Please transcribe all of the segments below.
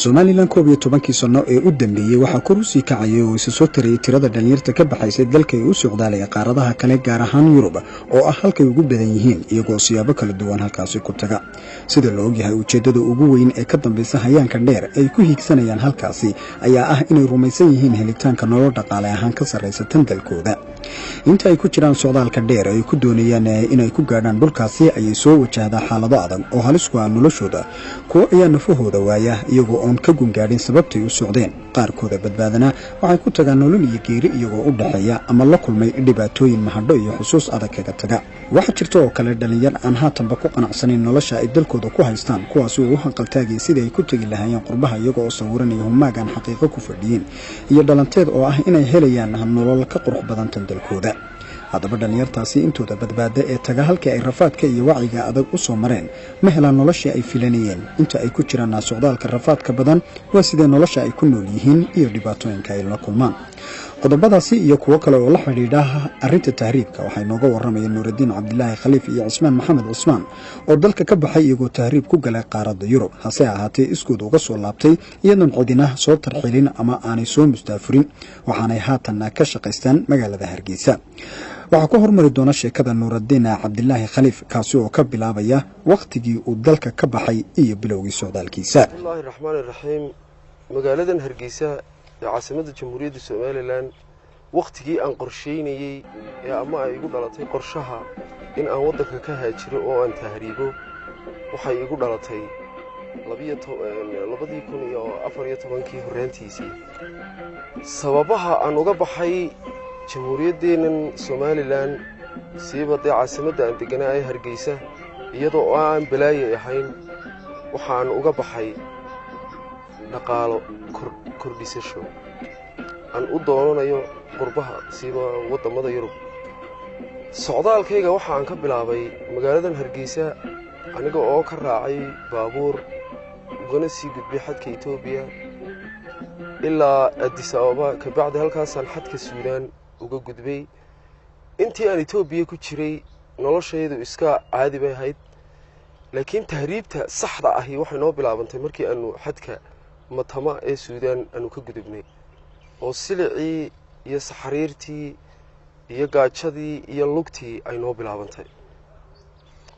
Somaliland koob iyo tobankii sano ee u dambeeyay waxa kor u sii kacay oo soo tarayay tirada dhalinyarada ka baxaysay dalka ay u socdaalay qaaradaha kale gaar ahaan Yurub oo ah halka ugu badan yihiin iyagoo siyaabo kala duwan halkaas ku taga sida loo ogyahay ujeedada ugu weyn ee ka dambaysa hayaanka dheer ay ku hiigsanayaan halkaasi ayaa ah inay rumaysan yihiin helitaanka nolol dhaqaale ahaan ka sareysa tan dalkooda inta ay ku jiraan socdaalka dheer ay ku doonayaan inay ku gaadhaan dhulkaasi ay soo wajahdaa xaalado adag oo halis ku ah noloshooda kuwa ayaa nafahooda waaya iyagoo oon ka gungaadhin sababtay u socdeen qaarkooda badbaadana waxay ku tagaan nolol iyo geeri iyagoo u dhaxeeya ama la kulmay dhibaatooyin mahadho iyo xusuus adag kaga taga waxa jirta oo kale dhalinyar aan haatanba ku qanacsanayn nolosha ay dalkooda ku haystaan kuwaas oo u hanqaltaagay sidii ay ku tagi lahaayeen qurbaha iyagoo sawiranaya humaagan xaqiiqo ku fadhiyeen iyo dhalanteed oo ah inay helayaan nolol ka qurux badan tan dalkooda haddaba dhalinyartaasi intooda badbaada ee taga halkii ay rafaadka iyo wacyiga adag u soo mareen ma helaan noloshii ay filanayeen inta ay ku jiraan socdaalka rafaadka badan waa sidee nolosha ay ku nool yihiin iyo dhibaatooyinka ay la kulmaan qodobadaasi iyo kuwo kale oo la xidhiidha arrinta tahriibka waxay nooga waramayeen Nuuruddin Cabdillaahi Khaliif iyo Cismaan Maxamed Cismaan oo dalka ka baxay iyagoo tahriib ku galay qaaradda Yurub hase ahaatee iskood uga soo laabtay iyadoon cidina soo tarxilin ama aanay soo mustaafurin waxaanay haatan ka shaqaystaan magaalada Hargeysa waxa ku hormari doona sheekada Nuuruddin Cabdillaahi Khaliif kaasi oo ka bilaabaya waqtigii uu dalka ka baxay iyo bilowgii socdaalkiisa Bismillahir Rahmaanir Rahiim magaaladan Hargeysa caasimada Jamhuuriyadda Somaliland waqtigii aan qorsheynayay ee ama ay igu dhalatay qorshaha in aan wadanka ka haajiro oo aan tahriibo waxay igu dhalatay 2014 horreyntiisii sababaha aan uga baxay Jamhuuriyaddeena Somaliland siibada caasimada aan deganahay Hargeysa iyadoo aan balaayo ahayn waxaan uga baxay dhaqaalo kordhisasho aan u doonanayo qurbaha siiba wadamada Yurub socdaalkayga waxa aan ka bilaabay magaaladan Hargeysa aniga oo ka raacay baabuur ugana sii gudbay xadka Itoobiya ilaa Addis Ababa ka bacdi halkaas aan xadka Suudaan uga gudbay intii aan Itoobiya ku jiray noloshaydu iska caadi bay ahayd laakiin tahriibta saxda ah waxay noo bilaabantay markii aanu xadka matama ee Suudaan aanu ka gudubnay oo silicii iyo saxariirtii iyo gaajadii iyo lugtii ay noo bilaabantay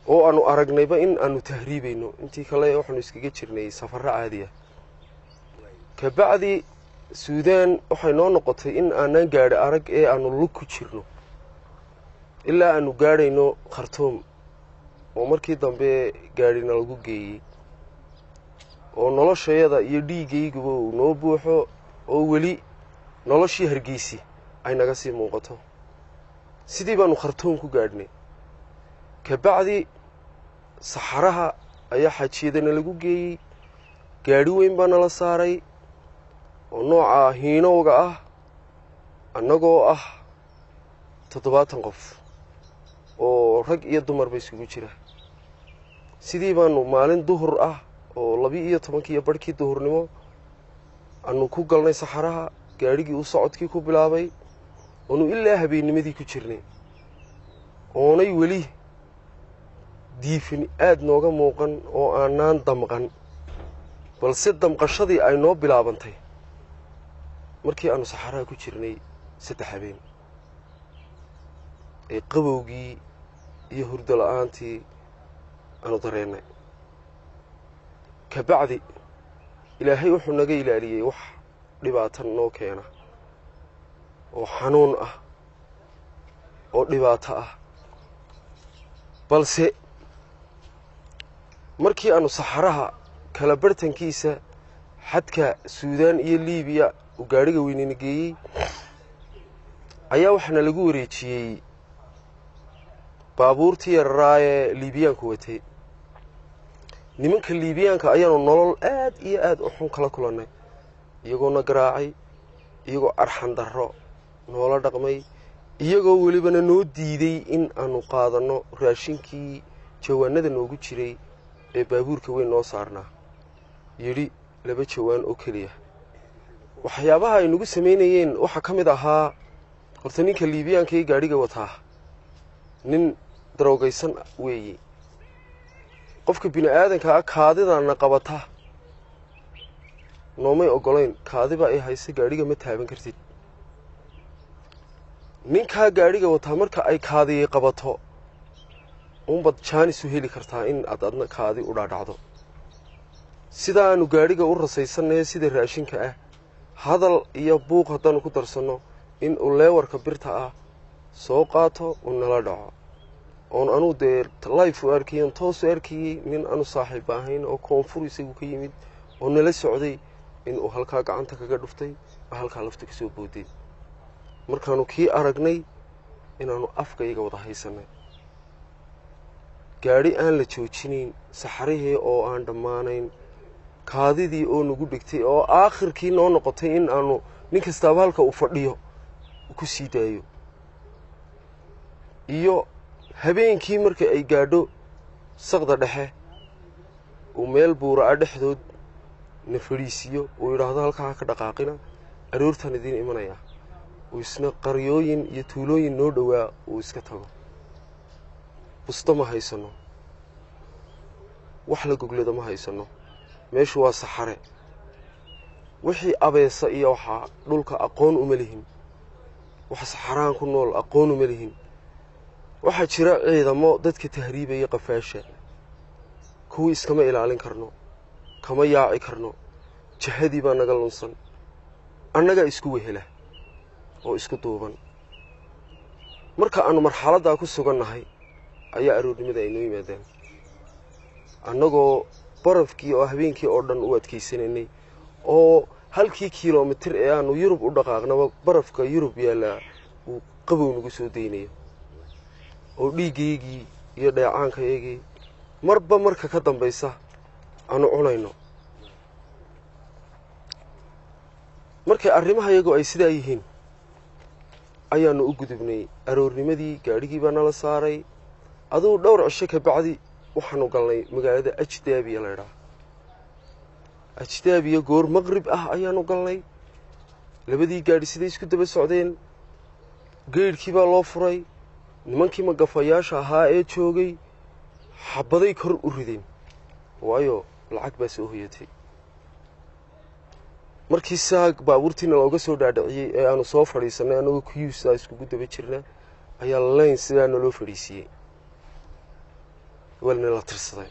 oo aanu aragnayba in aanu tahriibayno intii kale waxaanu iskaga jirnay safar caadi ah ka bacdi Suudaan waxay noo noqotay in aanan gaadhay arag ee aanu lug ku jirno ilaa aanu gaadhayno Khartoum oo markii dambe gaadhina lagu geeyay oo noloshayada iyo dhiigayguba uu noo buuxo oo weli noloshii Hargeysa ay naga sii muuqato sidii baanu Khartoum ku gaadhnay ka bacdi saxaraha ayaa xajiyadana lagu geeyay gaadhi weyn baa nala saaray oo nooca hiinowga ah annagoo ah 70 qof oo rag iyo dumar bay isugu jira sidii baanu maalin duhur ah oo 12 barkii duhurnimo aanu ku galnay saxaraha gaadhigii u socodkii ku bilaabay oo ilaa habeennimadii ku jirnay oonay weli diifin aad nooga muuqan oo aanan damqan balse damqashadii ay noo bilaabantay markii aanu saxaraha ku jirnay 3 habeen ee qabowgii iyo hurdo la'aantii aanu dareennay ka bacdi ilaahay wuxuu naga ilaaliyay wax dhibaato noo keena oo xanuun ah oo dhibaato ah balse markii aanu saxaraha kala bartankiisa xadka Suudaan iyo Liibiya u gaadhiga weynina geeyay ayaa waxna lagu wareejiyay baabuurtii yaraaye Liibiyaanku watay nimanka Liibiyaanka ayaanu nolol aad iyo aad u xun kala kulanay iyagoo na garaacay iyagoo arxan darro noola dhaqmay iyagoo welibana noo diiday in aanu qaadano raashinkii jawaanada noogu jiray ee baabuurka weyn noo saarnaa yiri 2 jawaan oo kaliya waxyaabaha ay nagu sameynayeen waxa kamid ahaa horta ninka Liibiyaanka ee gaadhiga wataa nin daroogaysan weeyii qofka bini aadanka kaadidana qabata noomay ogolayn kaadiba ay haysa gaadhiga ma taaban kartid ninkaa gaadhiga wataa marka ay kaadiyay qabato unbad jaanis u heli kartaa in aad adna kaadi u dhaadhacdo sidaanu gaadhiga u rasaysannayo sida raashinka ah hadal iyo buuq haddaanu ku darsanno in uu leewarka birta ah soo qaato uu nala dhaco oon anuu dee life u arkayin toos u arkayey nin aanu saaxiib ahayn oo koonfur isagu ka yimid oo nala socday in uu halkaa gacanta kaga dhuftay oo halkaa lafta ka soo booday markaanu kii aragnay inaanu afka iyaga wada haysanay gaadhi aan la joojinayn saxarihii oo aan dhammaanayn kaadidii oo nagu dhigtay oo aakhirkii noo noqotay in aanu nin kastaaba halka uu fadhiyo ku sii daayo iyo habeenkii marka ay gaadho saqda dhexe uu meel buura ah dhexdood na fadhiisiyo uu yidhaahdo halkaa ha ka dhaqaaqina aroortaan idiin imanayaa uu isna qaryooyin iyo tuulooyin noo dhowaa uu iska tago busto ma haysanno wax la goglado ma haysanno meeshu waa saxare wixii abeesa iyo waxaa dhulka aqoon uma lihin waxa saxaraan ku nool aqoon uma lihin waxaa jira ciidamo dadka tahriibaya qafaasha kuwii iskama ilaalin karno kama yaaci karno jahadii baa naga lunsan annagaa isku wehela oo isku duuban marka aanu marxaladdaa ku sugannahay ayaa aroornimada ay noo yimaadaan annagoo barafkii oo habeenkii oo dhan u adkaysanaynay oo halkii kiiloomitir ee aanu yurub u dhaqaaqnaba barafka yurub yaallaa uu qabow nagu soo daynayo oo dhiiggaygii iyo dheecaankaygii marba marka ka dambaysa aanu cunayno markay arrimaha iyagoo ay sidaa yihiin ayaanu u gudubnay aroornimadii gaadhigii baa nala saaray aduu dhowr cisho ka bacdi waxaanu galnay magaalada ajdaabiya laydhaa ajdaabiya goor maqrib ah ayaanu galnay labadii gaadhi siday isku daba socdeen geydhkii baa loo furay nimankii magafayaasha ahaa ee joogay xabaday kor u rideen waayo lacag baa soo hoyatay markii saag baabuurtiina looga soo dhaadhiciyey ee aanu soo fadhiisannay annagoo kuyuusaa iskugu daba jirna ayaa layn sidaa naloo fadhiisiiyey waa nala tirsaday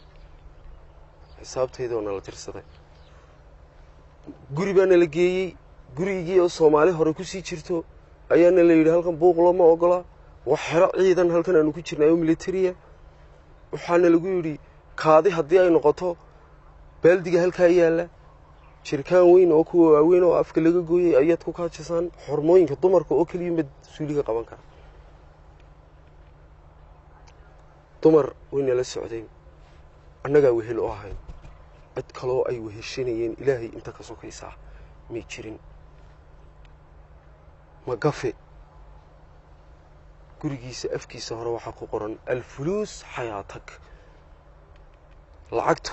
xisaabtayda oo nala tirsaday guri baa nala geeyey gurigii oo soomaali hore ku sii jirto ayaana la yidhi halkan buuq looma ogola wax xero ciidan halkan aanu ku jirnay oo militariya waxaana lagu yidhi kaadi haddii ay noqoto baaldiga halkaa yaalla jirkaan weyn oo kuwa waaweyn oo afka laga gooyey ayaad ku kaajisaan xormooyinka dumarka oo keliyumba suuliga qaban kara dumar wayna la socdeen annagaa wehel oo ahayn cid kaloo ay weheshanayeen ilaahay inta ka sokaysaa may jirin magafe gurigiisa afkiisa hore waxaa ku qoran alfuluus xayaatak lacagtu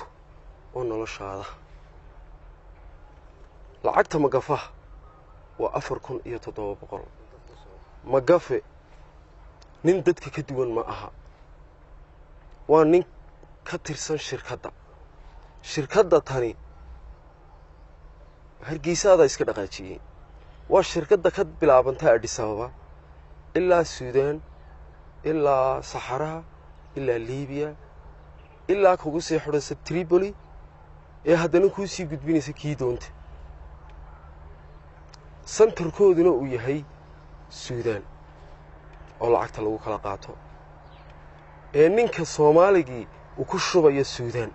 oo noloshaada lacagta magafaha waa 4700 magafe nin dadka ka duwan ma aha waa nin ka tirsan shirkadda tani hargeysaada iska dhaqaajiyey waa shirkadda ka bilaabanta Addis Ababa ilaa Suudaan ilaa Saxaraha ilaa Liibiya ilaa kugu sii xidhaysa Tripoli ee haddana ku sii gudbinaysa kii doonta santarkooduna uu yahay Suudaan oo lacagta lagu kala qaato ee ninka Soomaaligii uu ku shubayo Suudaan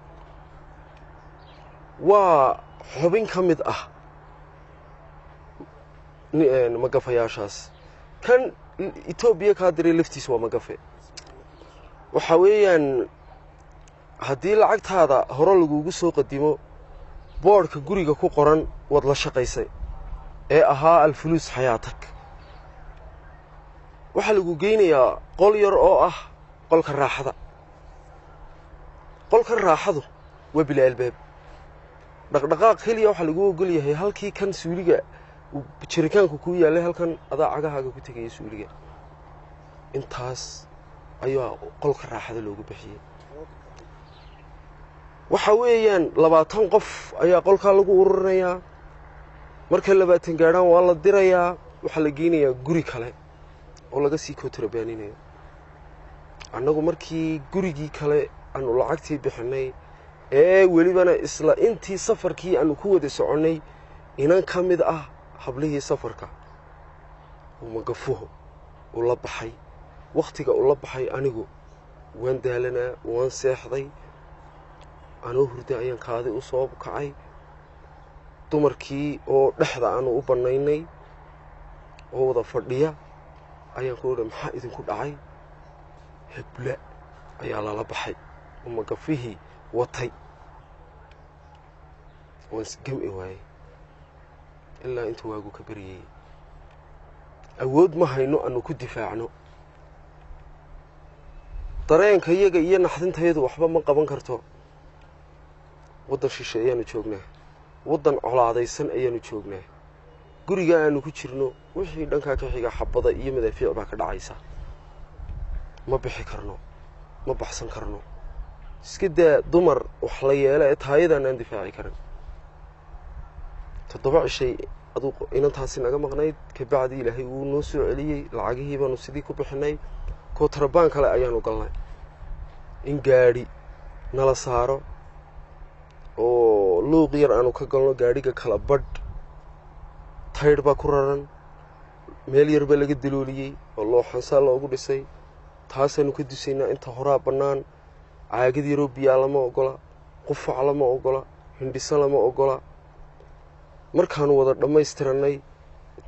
waa xubin ka mid ah magafayaashaas kan Itoobiya ka diray laftiisa waa magafe waxa weeyaan haddii lacagtaada hore lagugu soo qadimo boodhka guriga ku qoran wad la shaqaysay ee ahaa alfuluus xayaatak waxa lagu geynayaa qol yar oo ah qolka raaxadu waa bila albaab dhaqdhaqaaq kaliya waxa lagu ogol yahay halkii kan suuliga jiritaanku ku yaalay halkan adaa cagahaaga ku tagay suuliga intaas ayaa qolka raaxada loogu bixiyay waxa weeyaan 20 qof ayaa qolka lagu ururinayaa marka 20 gaadhaan waa la dirayaa waxa la geynayaa guri kale oo laga sii kontrabaaninayo annagu markii gurigii kale aanu lacagtii bixinay welibana isla intii safarkii aanu ku wada soconay inan ka mid ah hablihii safarka oo magafuhu oo la baxay waqtiga oo la baxay anigu waan daalanaa waan seexday anoo hurda ayaan kaadi u soo kacay dumarkii oo dhaxda aanu u banaynay oo wada fadhiya ayaan ku oran maxaa idinku dhacay hebla ayaa la baxay oo magafihii watay وانسجم إيواي إلا أنتوا واجو كبري أود ما هينو أنو كدفاعنو طريقاً كيجا إيانا حدين تهيدو وحبا ما قبان كرتو ودن شيشة إيانو تشوقناه ودن على عديسان إيانو تشوقناه قريقا أنو كتشرنو وحي دانكا كحيقا حبضا إيما ذا فيع باكا دعايسا ما بحي كرنو ما بحسن كرنو سكدا دمر وحليا لا إتهايدا أن دفاعي كرن تطبع الشيء أدوق إن تحسين أجا مغنيت كبعدي لهي ونوسو عليه العجيه بنوسدي كبحناي كوتربان كلا أيانو قلنا إن جاري نلا سارو أو لو غير أنو كقلنا جاري كلا برد تاير باكوران مليار بلغ الدلولي والله حنسال الله أقول سي تحسين كدسينا أنت هرا بنان عاجدي ربي على ما أقوله قف على ما أقوله هندسة على ما أقوله markaan wada dhamaystiranay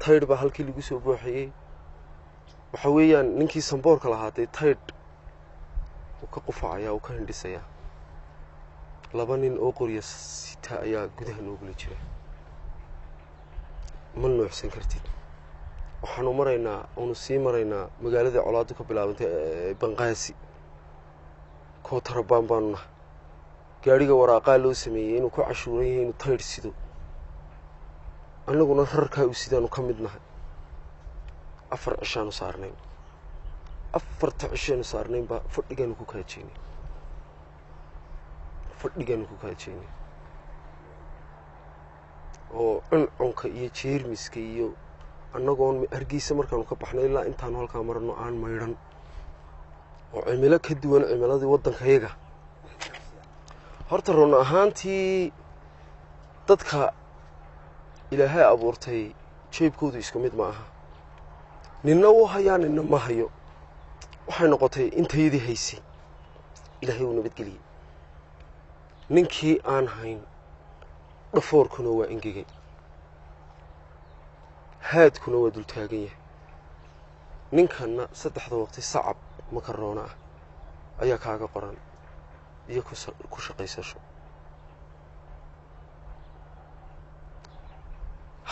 tayd ba halkii lagu soo buuxiyay waxa weeyaan ninkii samboorka lahaatay tayd uu ka qufacaya oo ka hindisaya laba nin oo qoriya sita ayaa gudaha noogula jira ma nuuxsan kartid waxaanu maraynaa oo sii maraynaa magaalada colaadu ka bilaabantay banqaasi kootarabaan baanna gaariga waraaqaa loo sameeyay inuu ku cashuuran yahay inuu tayd sido annaguna rarka u sidaanu ka midnahay afar cishaanu saarnay afarta cishaanu saarnay ba fadhigan ku kaajeynay oo cunka iyo jeermiska iyo annagoon hargeysa markaanu ka baxnay ilaa intaanu halka marno aan maydhan oo cimilo ka duwan cimiladii waddankayaga horta run ahaantii dadka ilaahay abuurtay jeebkoodu isku mid ma aha ninna uu hayaa ninna ma hayo waxay noqotay intayadii haysay ilaahay uu nabadgeliyay ninkii aan hayn dhafoorkuna waa ingegay haadkuna waa dul taagan yahay ninkana saddexda waqti sacab makaroona ah ayaa kaaga qoran iyo ku shaqaysasho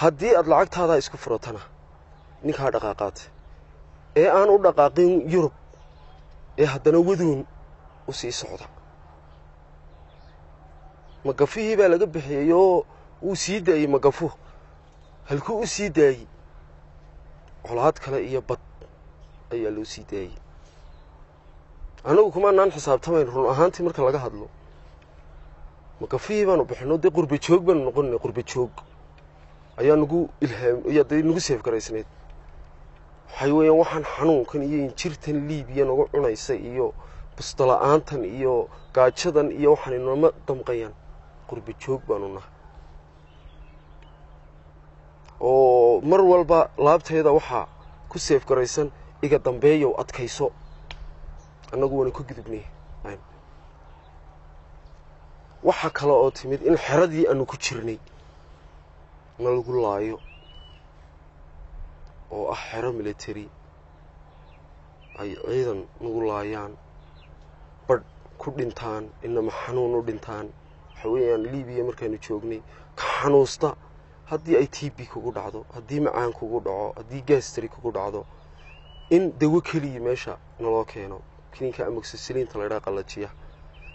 haddii aad lacagtaada isku furatana ninka dhaqaaqaad ee aan u dhaqaaqin Yurub ee haddana waduun u sii socda magafihii baa laga bixiyay oo uu sii daayay magafu halkuu u sii daayay colaad kale iyo bad ayaa loo sii daayay anagu kuma naan xisaabtamayn run ahaantii marka laga hadlo magafihii baanu bixino dee qurba joog baanu noqonay qurba joog ayaa nagu ilhaam iyo day nagu seef garaysneed waxay weeyaan waxaan xanuunkan iyo injirtan Liibiya nagu cunaysay iyo bustalaantan iyo gaajadan iyo waxaan inoo damqayaan qurba joog baanu nahay oo mar walba laabteeda waxa ku seef garaysan iga dambeeyo adkayso anagu waan ku gudubnay waxa kale oo timid in xeradii aanu ku jirnay nalagu laayo oo ah xero military ay ciidan nagu laayaan bad ku dhintaan inama xanuun u dhintaan waxa weeyaan Liibiya markaanu joognay ka xanuusta haddii ay TB kugu dhacdo haddii macaan kugu dhaco haddii gastric kugu dhacdo in dawo kaliya meesha naloo keeno kiniinka amoxicillin la yiraahdo qalajiya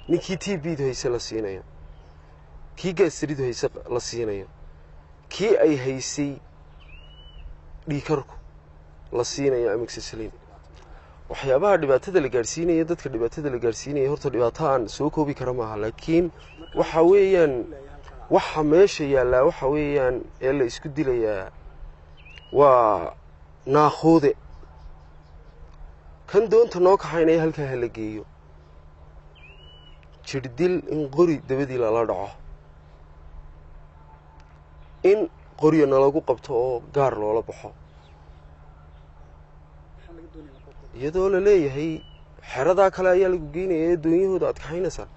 ninkii TB haysa la siinayo kii gastric haysa la siinayo kii ay haysay dhiikarku la siinayo amoxicillin waxyaabaha dhibaatada la gaarsiinaya dadka dhibaatada la gaarsiinaya horta dhibaato aan soo koobi kara maaha laakiin waxa weeyaan waxa meesha yaalla waxa weeyaan ee la isku dilayaa waa naaquude kan doonta noo kaxaynaya halkaa hala geeyo jirdil in qori dabadii lala dhaco in qoriyana lagu qabto oo gaar loola baxo iyadoo la leeyahay xeradaa kale ayaa lagu geynaya ee doonyahooda aad kaxaynaysaa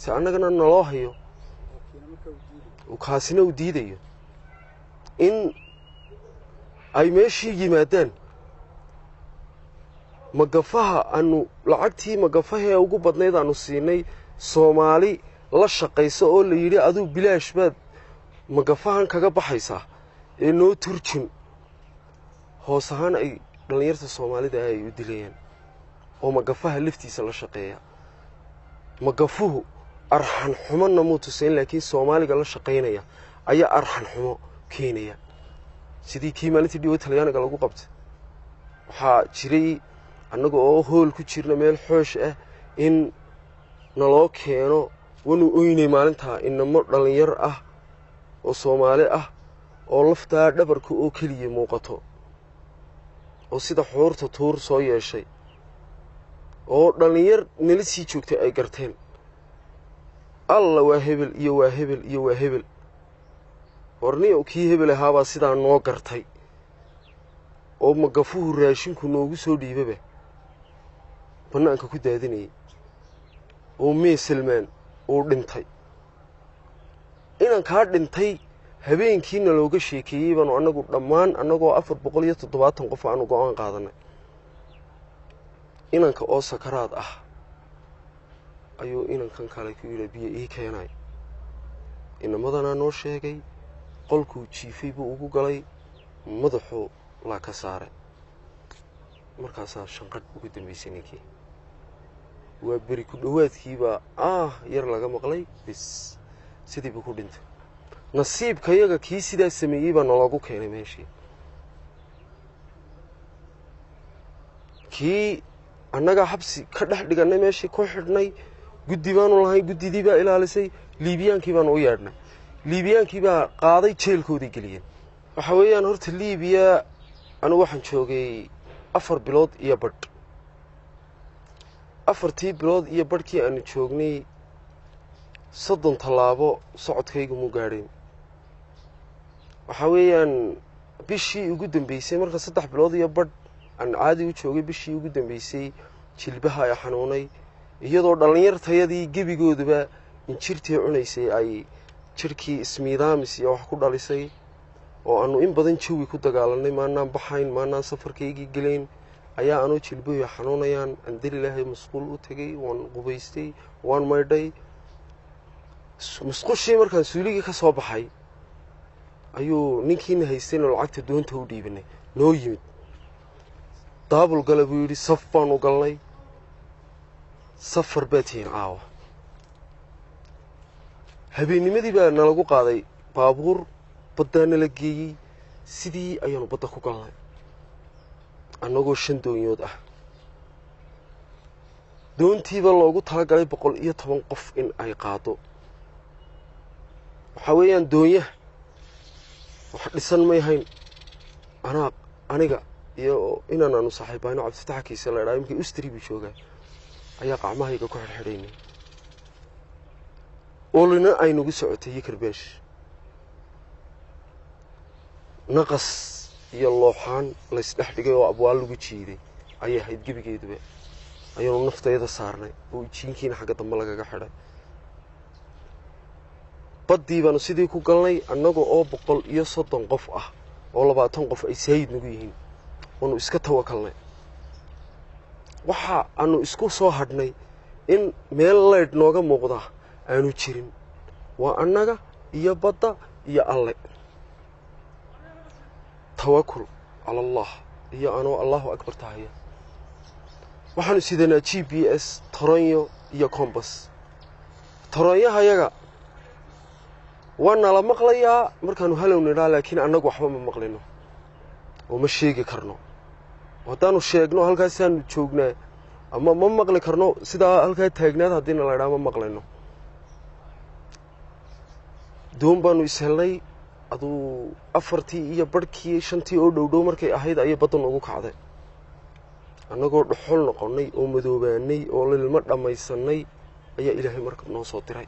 si annagana naloo hayo kaasina uu diidayo in ay meeshii yimaadaan magafaha aanu lacagtii magafahee ugu badnayd aanu siinay Soomaali la shaqayso oo la yiri aduu bilaash baad magafahan kaga baxaysaa ee noo turjin hoos ahaan ay dhalinyarta Soomaalida ay u dilayaan oo magafaha laftiisa la shaqeeya magafuhu arxan xumana muutusayn laakiin Soomaaliga la shaqeynaya ayaa arxan xumo keenaya sidii kii maalintii dhibo Talyaaniga lagu qabtay waxa jiray annaga oo hool ku jirna meel xoosh ah in naloo keeno wanu oynay maalinta inamo dhalinyar ah oo Soomaali ah oo laftaa dhabarka oo kaliya muuqato oo sida xoorta tuur soo yeeshay oo dhalinyar meelisii joogtay ay garteen alla waa hebel iyo waa hebel iyo waa hebel warniyo kii hebel ahaaba sida noo gartay oo magafuhu raashinku noogu soo dhiibaba banaanka ku daadinay oo meeselmaan oo dhintay inaan ka dhintay habeenkiina looga sheekeeyay baan anagu dhammaan anagoo 470 qof aan go'aan qaadanay inanka oo sakaraad ah ayuu inankan kale ku yiri biyo ii keenay inamadana noo sheegay qolku jiifay buu ugu galay madaxu la ka saaray markaas shanqad ugu dambeysay waa bari ku dhawaadkiiba yar laga maqlay bis sidii buu ku dhintay nasiibka yaga kii sidaa sameeyay baa nalagu keenay meeshii kii annaga xabsi ka dhex dhiganay meeshii ku xidhnay guddi baanu lahayn guddidii baa ilaalisay liibiyaankii baan u yeedhnay liibiyaankii baa qaaday jeelkoodii geliyeen waxa weeyaan horta Liibiya anu waxaan joogay 4 bilood iyo badh 4 bilood iyo badhkii aan joognay 30 talaabo socodkaygu mu gaadhin waxa weeyaan bishii ugu dambeysay marka 3 bilood iyo badh aan caadi u joogay bishii ugu dambeysay jilbaha ay xanuunay iyadoo dhalinyartayadii gebigoodaba injirtii cunaysay ay jirkii ismiidaamis iyo wax ku dhalisay oo aanu in badan jawi ku dagaalanay maanaan baxayn maanaan safarkaygii galeen ayaa aanu jilbuhu xanuunayaan andilaahay masquul u tagay waan qubaystay waan maydhay musqushii markaan suuligii ka soo baxay ayuu ninkiina haystay lacagta doonta u dhiibnay noo yimid daabul galab yiri saf baan u galnay safar baatiin aawa habeennimadii baa nalagu qaaday baabuur badana la geeyay sidii ayaanu badda ku galnay annagoo 5 doonyood ah doontiiba loogu talagalay 110 qof in ay qaado waxa weeyaan doonyaha wax dhisan ma yahayn aniga iyo inaanu saaxiibaano Cabdifatax Kiisa la dhaayay markii Ustri bi joogaa ayaa qacmahayga ku xirxidhaynay oolina ay nagu socotay karbeesh naqas iyo looxaan la isdhex dhigay oo abwaal lagu jiiday ayay hayd gebigeeduba ayuu naftayda saarnay oo jiinkiina xagga dambe lagaga xidhay badii baanu sidii ku galnay annaga oo 130 qof ah oo 20 qof ay saayid nagu yihiin wanu iska tawakalnay waxa aanu isku soo hadhnay in meel leed nooga muuqda aanu jirin waa annaga iyo badda iyo alle tawakkul ala Allah iyo anu Allahu akbar tahay waxaanu sidanaa GPS taranyo iyo compass taranyaha yaga wana la maqlayaa markaanu halownaa laakiin annagu waxba ma maqlino oo ma sheegi karno wadaanu sheegno halkaas aan joognaa ama ma maqli karno sida halka taagnaad hadina la dhaamo maqlino doon baanu is helnay aduu 4tii iyo barhkii 5tii oo dhowdhow markay ahayd ayay baddan ugu kacday annagoo dhuxul noqonnay oo madoobaanay oo lilma dhammaysanay ayaa ilaahay markab noo soo diray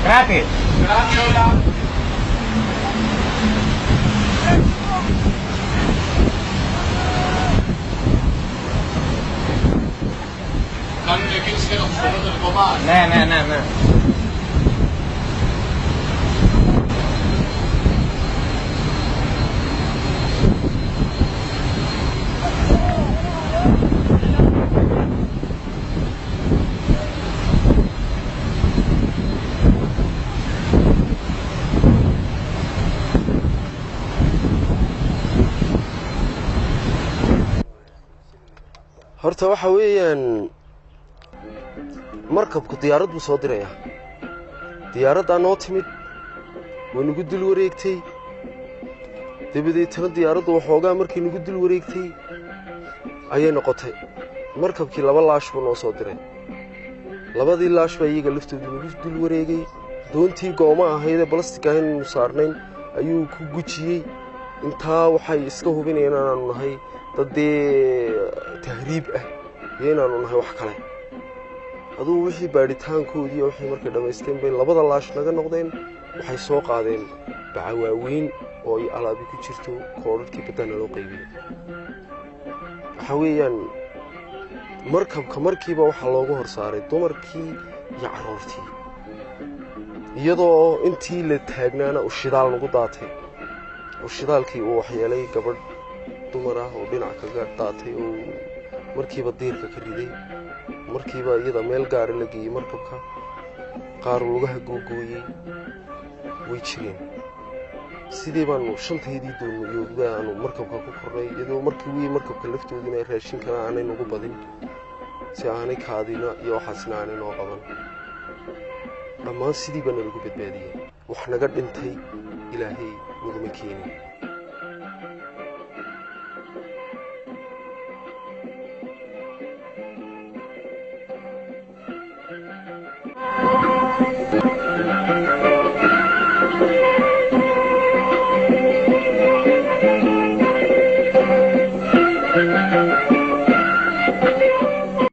Gracias. No. horta waxa weeyaan markabku diyaarad buu soo diraya diyaaradda noo timid way nagu dul wareegtay dabadeetana diyaaraddu waxoogaa markii nagu dul wareegtay ayay noqotay markabkii 2 laash buu noo soo diray 2dii laash baa iyaga laftoodu nagu dul wareegay doontii gooma ahayd plastic ahayn saarnayn ayuu ku gujiyey intaa waxay iska hubinayaan inaanu nahay dad tahriib ah iyo inaanu nahay wax kale aduu wixii baaritaankoodii wixii markay dhamaysteen bay 2 laash naga noqdeen waxay soo qaadeen bacawaaweyn oo ay alaabi ku jirto koodhkii badana loo qaybiyay waxa weeyaan markabka markiiba waxa loogu horsaaray dumarkii iyo caruurtii iyadoo intii la taagnaana u shidaal nagu daatay oo shidaalkii uu waxyeelay gabadh dumar ah oo dhinac kaga daatay oo markiiba diirka ka riday markiiba iyada meel gaar la geeyay markabka qaar lugaha googooyay way jireen sidii baanu shanteedii doonayay aanu markabka ku kornay iyadoo markii markabka laftoodina ay raashin kala aanay nagu badin si aanay kaadina iyo waxaasna aanay noo qaban dhammaan sidii baan lagu badbaadiyay wax naga dhintay ilaahay naguma keenin